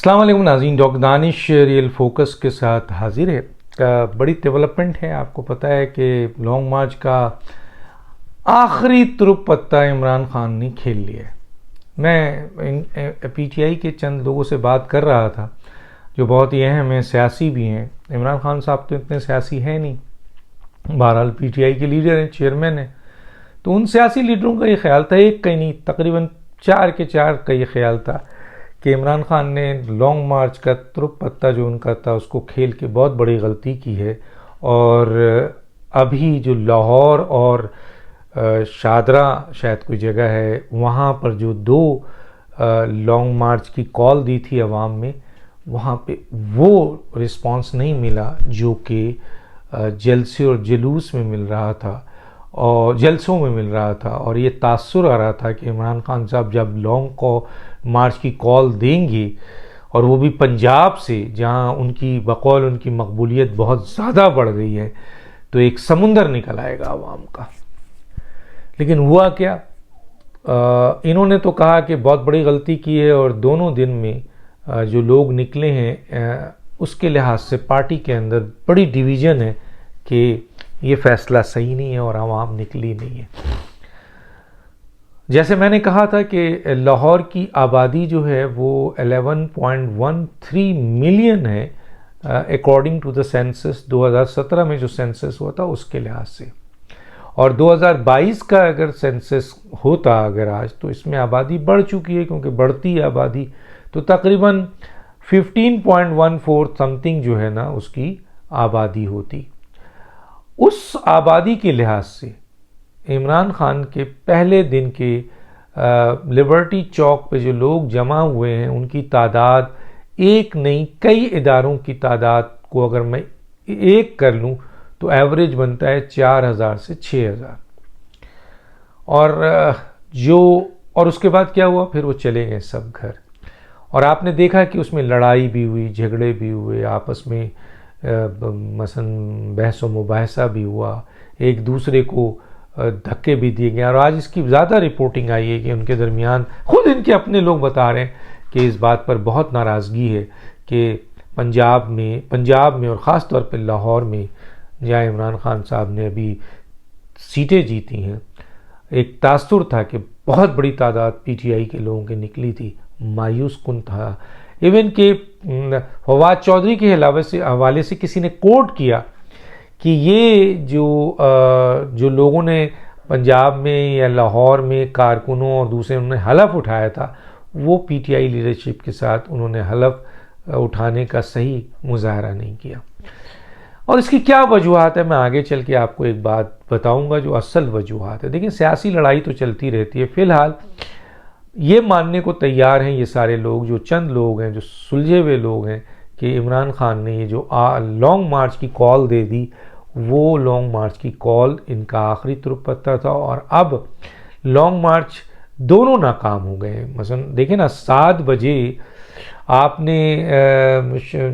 السلام علیکم ناظرین، ڈاکٹر دانش ریئل فوکس کے ساتھ حاضر ہے۔ بڑی ڈیولپمنٹ ہے، آپ کو پتہ ہے کہ لانگ مارچ کا آخری ترپ پتہ عمران خان نے کھیل لیا ہے۔ میں پی ٹی آئی کے چند لوگوں سے بات کر رہا تھا جو بہت ہی اہم ہیں، سیاسی بھی ہیں۔ عمران خان صاحب تو اتنے سیاسی ہیں نہیں، بہرحال پی ٹی آئی کے لیڈر ہیں، چیئرمین ہیں، تو ان سیاسی لیڈروں کا یہ خیال تھا، ایک کا نہیں تقریباً 4 کے 4 کا یہ خیال تھا کہ عمران خان نے لانگ مارچ کا ترپ پتہ جو ان کا تھا اس کو کھیل کے بہت بڑی غلطی کی ہے، اور ابھی جو لاہور اور شادرہ شاید کوئی جگہ ہے، وہاں پر جو 2 لانگ مارچ کی کال دی تھی عوام میں، وہاں پہ وہ رسپانس نہیں ملا جو کہ جلسے اور جلوس میں مل رہا تھا اور جلسوں میں مل رہا تھا، اور یہ تاثر آ رہا تھا کہ عمران خان صاحب جب لانگ مارچ کی کال دیں گے، اور وہ بھی پنجاب سے جہاں ان کی بقول ان کی مقبولیت بہت زیادہ بڑھ گئی ہے، تو ایک سمندر نکل آئے گا عوام کا۔ لیکن ہوا کیا؟ انہوں نے تو کہا کہ بہت بڑی غلطی کی ہے، اور دونوں دن میں جو لوگ نکلے ہیں اس کے لحاظ سے پارٹی کے اندر بڑی ڈویژن ہے کہ یہ فیصلہ صحیح نہیں ہے اور عوام نکلی نہیں ہے۔ جیسے میں نے کہا تھا کہ لاہور کی آبادی جو ہے وہ 11.13 ملین ہے اکارڈنگ ٹو دا سینسس 2017 میں جو سینسس ہوا تھا اس کے لحاظ سے، اور 2022 کا اگر سینسس ہوتا اگر آج، تو اس میں آبادی بڑھ چکی ہے، کیونکہ بڑھتی آبادی تو تقریباً 15.14 سم تھنگ جو ہے نا اس کی آبادی ہوتی۔ اس آبادی کے لحاظ سے عمران خان کے پہلے دن کے لبرٹی چوک پہ جو لوگ جمع ہوئے ہیں ان کی تعداد ایک نہیں کئی اداروں کی تعداد کو اگر میں ایک کر لوں تو ایوریج بنتا ہے 4000 سے 6000، اور اس کے بعد کیا ہوا؟ پھر وہ چلے گئے سب گھر، اور آپ نے دیکھا کہ اس میں لڑائی بھی ہوئی، جھگڑے بھی ہوئے آپس میں، مثلا بحث و مباحثہ بھی ہوا، ایک دوسرے کو دھکے بھی دیے گئے، اور آج اس کی زیادہ رپورٹنگ آئی ہے کہ ان کے درمیان خود ان کے اپنے لوگ بتا رہے ہیں کہ اس بات پر بہت ناراضگی ہے کہ پنجاب میں اور خاص طور پہ لاہور میں جہاں عمران خان صاحب نے ابھی سیٹیں جیتی ہیں، ایک تاثر تھا کہ بہت بڑی تعداد پی ٹی آئی کے لوگوں کے نکلی تھی، مایوس کن تھا۔ ایون کہ فواد چودھری کے حوالے سے کسی نے کوٹ کیا کہ یہ جو لوگوں نے پنجاب میں یا لاہور میں کارکنوں اور دوسرے انہوں نے حلف اٹھایا تھا، وہ پی ٹی آئی لیڈرشپ کے ساتھ انہوں نے حلف اٹھانے کا صحیح مظاہرہ نہیں کیا۔ اور اس کی کیا وجوہات ہے، میں آگے چل کے آپ کو ایک بات بتاؤں گا جو اصل وجوہات ہے۔ دیکھیں، سیاسی لڑائی تو چلتی رہتی ہے، فی الحال یہ ماننے کو تیار ہیں یہ سارے لوگ، جو چند لوگ ہیں جو سلجھے ہوئے لوگ ہیں، کہ عمران خان نے یہ جو لانگ مارچ کی کال دے دی، وہ لانگ مارچ کی کال ان کا آخری ترپ پتہ تھا، اور اب لانگ مارچ دونوں ناکام ہو گئے۔ مثلا دیکھیں نا، 7 بجے آپ نے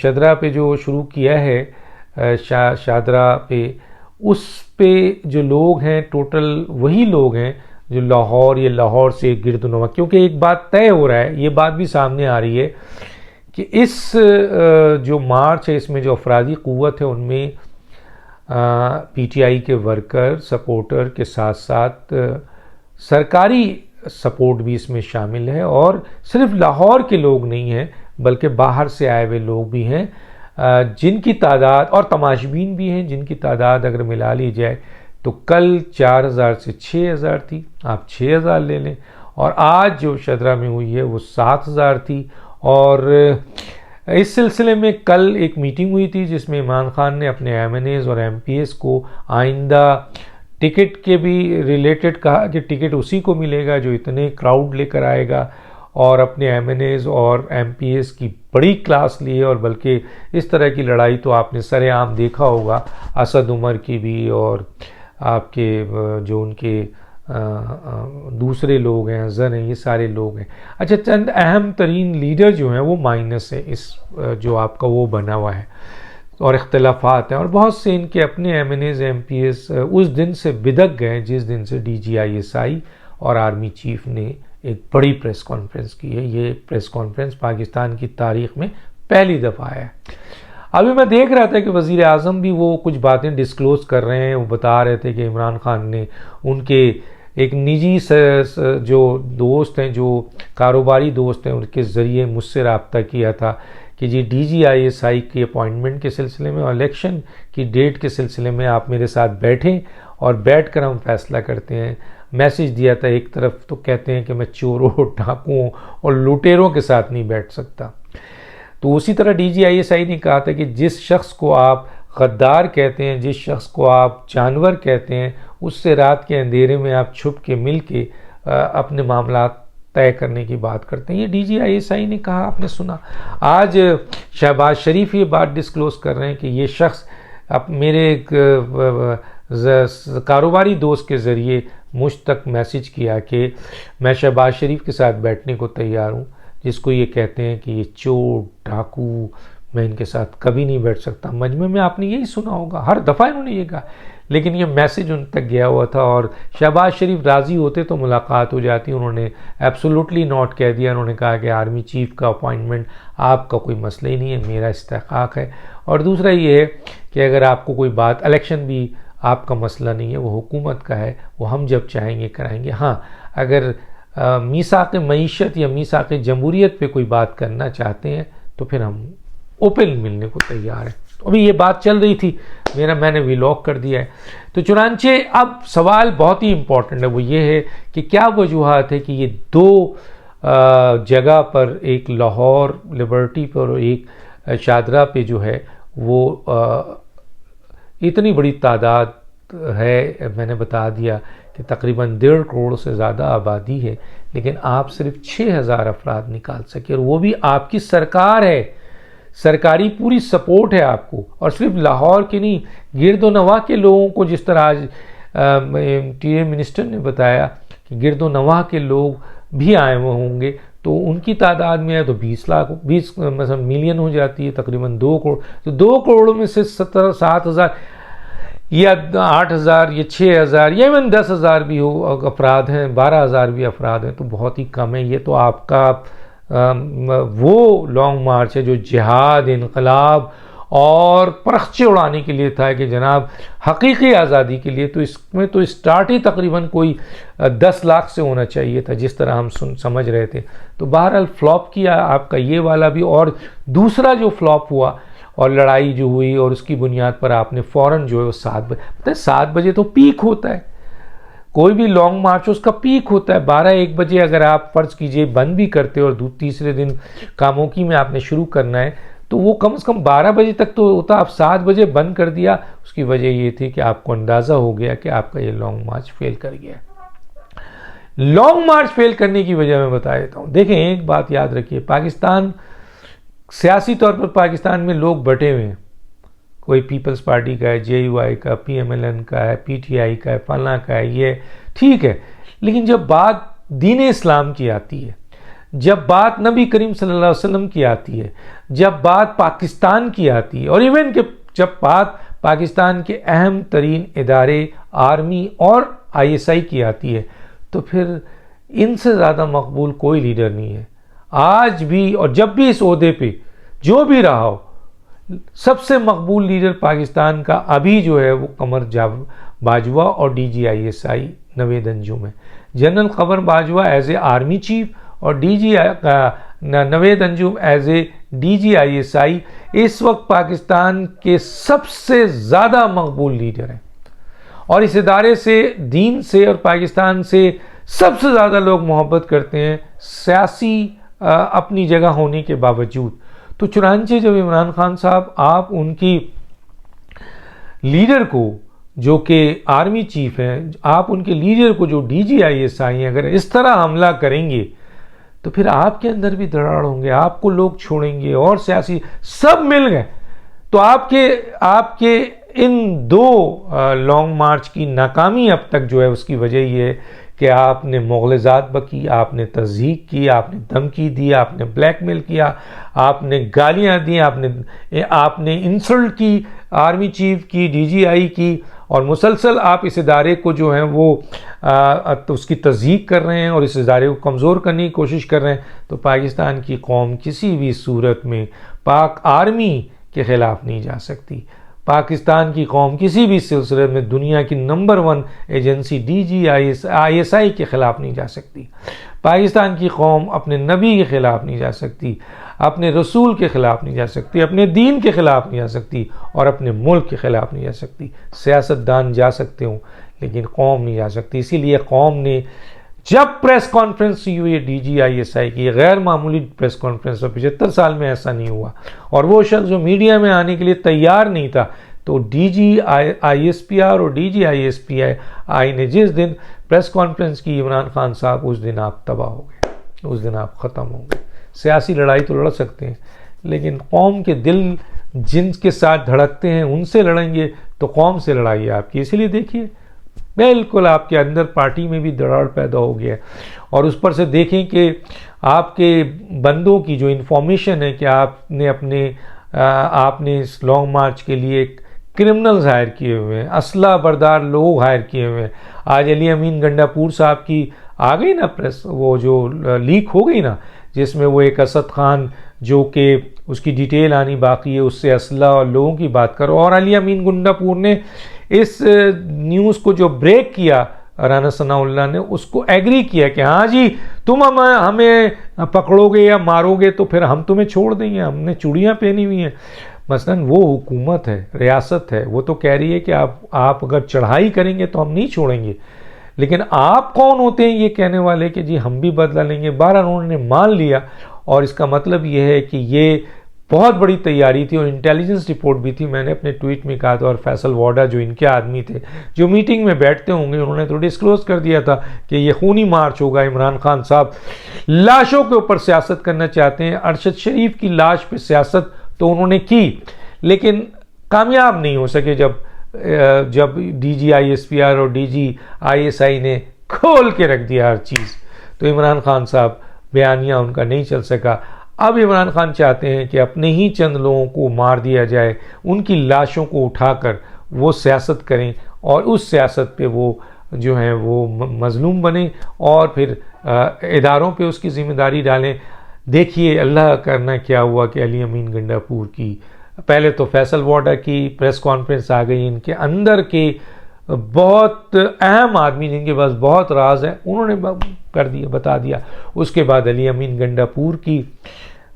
شادرہ پہ جو شروع کیا ہے، شادرہ پہ، اس پہ جو لوگ ہیں ٹوٹل وہی لوگ ہیں جو لاہور سے گرد و نواح، کیونکہ ایک بات طے ہو رہا ہے، یہ بات بھی سامنے آ رہی ہے کہ اس جو مارچ ہے اس میں جو افرادی قوت ہے ان میں پی ٹی آئی کے ورکر سپورٹر کے ساتھ ساتھ سرکاری سپورٹ بھی اس میں شامل ہے، اور صرف لاہور کے لوگ نہیں ہیں بلکہ باہر سے آئے ہوئے لوگ بھی ہیں، جن کی تعداد، اور تماشبین بھی ہیں جن کی تعداد اگر ملا لی جائے تو کل 4000 سے 6000 تھی، آپ 6000 لے لیں، اور آج جو شادرہ میں ہوئی ہے وہ 7000 تھی۔ اور اس سلسلے میں کل ایک میٹنگ ہوئی تھی جس میں عمران خان نے اپنے ایم این ایز اور ایم پی ایس کو آئندہ ٹکٹ کے بھی ریلیٹڈ کہا کہ ٹکٹ اسی کو ملے گا جو اتنے کراؤڈ لے کر آئے گا، اور اپنے ایم این ایز اور ایم پی ایس کی بڑی کلاس لی ہے، اور بلکہ اس طرح کی لڑائی تو آپ نے سر عام دیکھا ہوگا اسد عمر کی بھی، اور آپ کے جو ان کے دوسرے لوگ ہیں، ازہر ہیں، یہ سارے لوگ ہیں۔ اچھا، چند اہم ترین لیڈر جو ہیں وہ مائنس ہے اس جو آپ کا وہ بنا ہوا ہے، اور اختلافات ہیں، اور بہت سے ان کے اپنے M N As M P S اس دن سے بدک گئے جس دن سے D G I S I اور آرمی چیف نے ایک بڑی پریس کانفرنس کی ہے. یہ پریس کانفرنس پاکستان کی تاریخ میں پہلی دفعہ ہے. ابھی میں دیکھ رہا تھا کہ وزیر اعظم بھی وہ کچھ باتیں ڈسکلوز کر رہے ہیں. وہ بتا رہے تھے کہ عمران خان نے ان کے ایک نجی جو دوست ہیں، جو کاروباری دوست ہیں، ان کے ذریعے مجھ سے رابطہ کیا تھا کہ جی DGISI کی اپوائنٹمنٹ کے سلسلے میں اور الیکشن کی ڈیٹ کے سلسلے میں آپ میرے ساتھ بیٹھیں اور بیٹھ کر ہم فیصلہ کرتے ہیں. میسج دیا تھا. ایک طرف تو کہتے ہیں کہ میں چوروں، ڈاکوؤں اور لوٹیروں کے ساتھ نہیں بیٹھ سکتا. تو اسی طرح DGISI نے کہا تھا کہ جس شخص کو آپ غدار کہتے ہیں، جس شخص کو آپ جانور کہتے ہیں، اس سے رات کے اندھیرے میں آپ چھپ کے مل کے اپنے معاملات طے کرنے کی بات کرتے ہیں. یہ DGISI نے کہا، آپ نے سنا. آج شہباز شریف یہ بات ڈسکلوز کر رہے ہیں کہ یہ شخص میرے ایک کاروباری دوست کے ذریعے مجھ تک میسج کیا کہ میں شہباز شریف کے ساتھ بیٹھنے کو تیار ہوں، جس کو یہ کہتے ہیں کہ یہ چور، ڈاکو، میں ان کے ساتھ کبھی نہیں بیٹھ سکتا. مجمع میں آپ نے یہی سنا ہوگا، ہر دفعہ انہوں نے یہ کہا، لیکن یہ میسج ان تک گیا ہوا تھا. اور شہباز شریف راضی ہوتے تو ملاقات ہو جاتی. انہوں نے ایبسولوٹلی نوٹ کہہ دیا. انہوں نے کہا کہ آرمی چیف کا اپوائنٹمنٹ آپ کا کوئی مسئلہ ہی نہیں ہے، میرا استحقاق ہے. اور دوسرا یہ ہے کہ اگر آپ کو کوئی بات، الیکشن بھی آپ کا مسئلہ نہیں ہے، وہ حکومت کا ہے، وہ ہم جب چاہیں گے کرائیں گے. ہاں، اگر میثاق معیشت یا میثاق جمہوریت پہ کوئی بات کرنا چاہتے ہیں تو پھر ہم اوپن ملنے کو تیار ہیں. ابھی یہ بات چل رہی تھی، میں نے ویلاگ کر دیا ہے. تو چنانچہ اب سوال بہت ہی امپورٹنٹ ہے، وہ یہ ہے کہ کیا وجوہات ہے کہ یہ دو جگہ پر، ایک لاہور لبرٹی پر اور ایک شاہدرہ پہ جو ہے وہ اتنی بڑی تعداد ہے. میں نے بتا دیا کہ تقریباً 1.5 کروڑ سے زیادہ آبادی ہے، لیکن آپ صرف 6,000 افراد نکال سکے، اور وہ بھی آپ کی سرکار ہے، سرکاری پوری سپورٹ ہے آپ کو. اور صرف لاہور کے نہیں، گرد و نواح کے لوگوں کو، جس طرح آج انٹیریئر منسٹر نے بتایا کہ گرد و نواح کے لوگ بھی آئے ہوئے ہوں گے، تو ان کی تعداد میں ہے تو 20 مثلا ملین ہو جاتی ہے، تقریباً 2 کروڑ. تو 2 کروڑ میں سے 7,000 یا 8,000 یا 6,000 یا ایون 10,000 بھی ہو افراد ہیں، 12,000 بھی افراد ہیں، تو بہت ہی کم ہے. یہ تو آپ کا وہ لانگ مارچ ہے جو جہاد، انقلاب اور پرخچے اڑانے کے لیے تھا کہ جناب حقیقی آزادی کے لیے. تو اس میں تو اسٹارٹ ہی تقریباً کوئی 10 لاکھ سے ہونا چاہیے تھا، جس طرح ہم سمجھ رہے تھے. تو بہرحال فلاپ کیا آپ کا یہ والا بھی. اور دوسرا جو فلاپ ہوا اور لڑائی جو ہوئی، اور اس کی بنیاد پر آپ نے فوراً جو ہے وہ 7 بجے، پتہ ہے 7 بجے تو پیک ہوتا ہے، کوئی بھی لانگ مارچ اس کا پیک ہوتا ہے. 12-1 بجے اگر آپ فرض کیجئے بند بھی کرتے اور تیسرے دن کاموکی میں آپ نے شروع کرنا ہے تو وہ کم از کم 12 بجے تک تو ہوتا. آپ 7 بجے بند کر دیا. اس کی وجہ یہ تھی کہ آپ کو اندازہ ہو گیا کہ آپ کا یہ لانگ مارچ فیل کر گیا. لانگ مارچ فیل کرنے کی وجہ میں بتا دیتا ہوں. دیکھیں ایک بات یاد رکھیے، پاکستان سیاسی طور پر پاکستان میں لوگ بٹے ہوئے ہیں. کوئی پیپلز پارٹی کا ہے، JUI کا، PMLN کا ہے، PTI کا ہے، فلاں کا ہے. یہ ٹھیک ہے، لیکن جب بات دین اسلام کی آتی ہے، جب بات نبی کریم صلی اللہ علیہ وسلم کی آتی ہے، جب بات پاکستان کی آتی ہے، اور ایون کہ جب بات پاکستان کے اہم ترین ادارے آرمی اور ISI کی آتی ہے، تو پھر ان سے زیادہ مقبول کوئی لیڈر نہیں ہے. آج بھی اور جب بھی اس عہدے پہ جو بھی رہا ہو، سب سے مقبول لیڈر پاکستان کا ابھی جو ہے وہ قمر باجوہ اور DGISI نوید انجم ہے. General Qamar Bajwa as A army chief اور نوید انجم ایز اے DGISI اس وقت پاکستان کے سب سے زیادہ مقبول لیڈر ہیں، اور اس ادارے سے، دین سے اور پاکستان سے سب سے زیادہ لوگ محبت کرتے ہیں، سیاسی اپنی جگہ ہونے کے باوجود. تو چنانچہ جب عمران خان صاحب آپ ان کی لیڈر کو جو کہ آرمی چیف ہیں، آپ ان کے لیڈر کو جو DGISI ہیں، اگر اس طرح حملہ کریں گے تو پھر آپ کے اندر بھی دراڑ ہوں گے، آپ کو لوگ چھوڑیں گے، اور سیاسی سب مل گئے. تو آپ کے ان 2 لانگ مارچ کی ناکامی اب تک جو ہے اس کی وجہ یہ ہے کہ آپ نے مغالطات بکی، آپ نے تضحیک کی، آپ نے دھمکی دی، آپ نے بلیک میل کیا، آپ نے گالیاں دی، آپ نے انسلٹ کی آرمی چیف کی، DGI کی، اور مسلسل آپ اس ادارے کو جو ہیں وہ اس کی تضییق کر رہے ہیں اور اس ادارے کو کمزور کرنے کی کوشش کر رہے ہیں، تو پاکستان کی قوم کسی بھی صورت میں پاک آرمی کے خلاف نہیں جا سکتی. پاکستان کی قوم کسی بھی سلسلے میں دنیا کی نمبر 1 ایجنسی DGISI کے خلاف نہیں جا سکتی. پاکستان کی قوم اپنے نبی کے خلاف نہیں جا سکتی، اپنے رسول کے خلاف نہیں جا سکتی، اپنے دین کے خلاف نہیں جا سکتی اور اپنے ملک کے خلاف نہیں جا سکتی. سیاستدان جا سکتے ہوں لیکن قوم نہیں جا سکتی. اسی لیے قوم نے جب پریس کانفرنس ہوئی DGISI کی، غیر معمولی پریس کانفرنس، 75 سال میں ایسا نہیں ہوا، اور وہ شخص جو میڈیا میں آنے کے لیے تیار نہیں تھا، تو DGISPR اور DGISPI نے جس دن پریس کانفرنس کی، عمران خان صاحب، اس دن آپ تباہ ہو گئے، اس دن آپ ختم ہو گئے. سیاسی لڑائی تو لڑ سکتے ہیں لیکن قوم کے دل جن کے ساتھ دھڑکتے ہیں ان سے لڑیں گے تو قوم سے لڑائی ہے آپ کی. اسی لیے دیکھیے بالکل آپ کے اندر پارٹی میں بھی دراڑ پیدا ہو گیا ہے، اور اس پر سے دیکھیں کہ آپ کے بندوں کی جو انفارمیشن ہے کہ آپ نے اس لانگ مارچ کے لیے کرمنلز ہائر کیے ہوئے ہیں، اسلحہ بردار لوگ ہائر کیے ہوئے ہیں. آج علی امین گنڈا پور صاحب کی آ گئی نا پریس، وہ جو لیک ہو گئی نا، جس میں وہ ایک اسد خان جو کہ اس کی ڈیٹیل آنی باقی ہے، اس سے اسلحہ اور لوگوں کی بات کرو، اور علی امین گنڈا پور نے اس نیوز کو جو بریک کیا، رانا ثناء اللہ نے اس کو ایگری کیا کہ ہاں جی تم ہمیں پکڑو گے یا مارو گے تو پھر ہم تمہیں چھوڑ دیں گے، ہم نے چوڑیاں پہنی ہوئی ہیں. مثلاً وہ حکومت ہے، ریاست ہے، وہ تو کہہ رہی ہے کہ آپ اگر چڑھائی کریں گے تو ہم نہیں چھوڑیں گے، لیکن آپ کون ہوتے ہیں یہ کہنے والے کہ جی ہم بھی بدلہ لیں گے. بہرحال انہوں نے مان لیا، اور اس کا مطلب یہ ہے کہ یہ بہت بڑی تیاری تھی اور انٹیلیجنس رپورٹ بھی تھی. میں نے اپنے ٹویٹ میں کہا تھا، اور فیصل واڈا جو ان کے آدمی تھے جو میٹنگ میں بیٹھتے ہوں گے، انہوں نے تو ڈسکلوز کر دیا تھا کہ یہ خونی مارچ ہوگا. عمران خان صاحب لاشوں کے اوپر سیاست کرنا چاہتے ہیں. ارشد شریف کی لاش پہ سیاست تو انہوں نے کی لیکن کامیاب نہیں ہو سکے. جب DGISPR اور DGISI نے کھول کے رکھ دیا ہر چیز، تو عمران خان صاحب بیانیہ ان کا نہیں چل سکا. اب عمران خان چاہتے ہیں کہ اپنے ہی چند لوگوں کو مار دیا جائے، ان کی لاشوں کو اٹھا کر وہ سیاست کریں، اور اس سیاست پہ وہ جو ہیں وہ مظلوم بنیں، اور پھر اداروں پہ اس کی ذمہ داری ڈالیں. دیکھیے اللہ کرنا کیا ہوا کہ علی امین گنڈا پور کی پہلے تو فیصل واڈا کی پریس کانفرنس آ گئی. ان کے اندر کے بہت اہم آدمی جن کے پاس بہت راز ہے انہوں نے کر دیا، بتا دیا. اس کے بعد علی امین گنڈا پور کی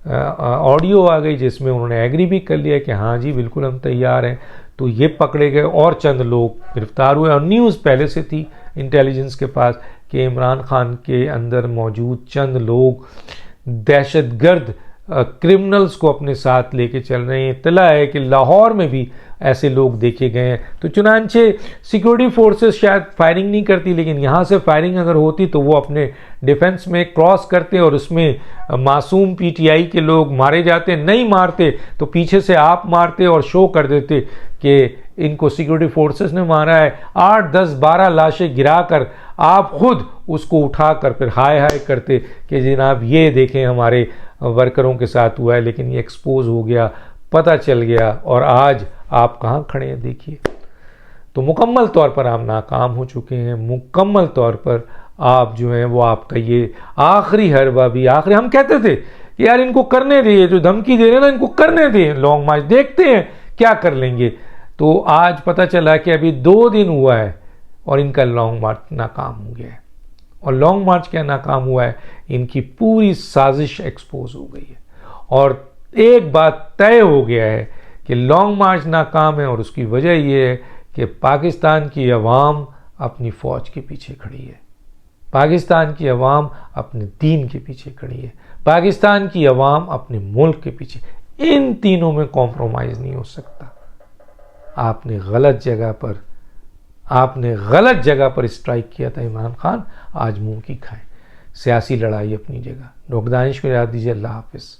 آڈیو آ گئی جس میں انہوں نے ایگری بھی کر لیا کہ ہاں جی بالکل ہم تیار ہیں. تو یہ پکڑے گئے اور چند لوگ گرفتار ہوئے، اور نیوز پہلے سے تھی انٹیلیجنس کے پاس کہ عمران خان کے اندر موجود چند لوگ دہشت گرد کرمنلز کو اپنے ساتھ لے کے چل رہے ہیں. اطلاع ہے کہ لاہور میں بھی ایسے لوگ دیکھے گئے ہیں. تو چنانچہ سیکورٹی فورسز شاید فائرنگ نہیں کرتی، لیکن یہاں سے فائرنگ اگر ہوتی تو وہ اپنے ڈیفنس میں کراس کرتے اور اس میں معصوم PTI کے لوگ مارے جاتے. نہیں مارتے تو پیچھے سے آپ مارتے اور شو کر دیتے کہ ان کو سیکورٹی فورسز نے مارا ہے. 8 10 12 لاشیں گرا کر آپ خود اس کو اٹھا کر پھر ہائے ہائے کرتے کہ جناب یہ دیکھیں ہمارے ورکروں کے ساتھ ہوا ہے. لیکن یہ ایکسپوز ہو گیا، پتہ چل گیا، اور آج آپ کہاں کھڑے ہیں دیکھیے. تو مکمل طور پر آپ ناکام ہو چکے ہیں. مکمل طور پر آپ جو ہیں وہ آپ کا یہ آخری حربہ بھی آخری. ہم کہتے تھے کہ یار ان کو کرنے دیں، جو دھمکی دے رہے ہیں نا ان کو کرنے دیں لانگ مارچ، دیکھتے ہیں کیا کر لیں گے. تو آج پتہ چلا کہ ابھی 2 دن ہوا ہے اور ان کا لانگ مارچ ناکام ہو گیا ہے. اور لانگ مارچ کیا ناکام ہوا ہے؟ ان کی پوری سازش ایکسپوز ہو گئی ہے. اور ایک بات طے ہو گیا ہے کہ لانگ مارچ ناکام ہے، اور اس کی وجہ یہ ہے کہ پاکستان کی عوام اپنی فوج کے پیچھے کھڑی ہے، پاکستان کی عوام اپنے دین کے پیچھے کھڑی ہے، پاکستان کی عوام اپنے ملک کے پیچھے. ان تینوں میں کمپرومائز نہیں ہو سکتا. آپ نے غلط جگہ پر اسٹرائک کیا تھا عمران خان، آج منہ کی کھائیں. سیاسی لڑائی اپنی جگہ. ڈاکٹر دانش کو یاد دیجیے. اللہ حافظ.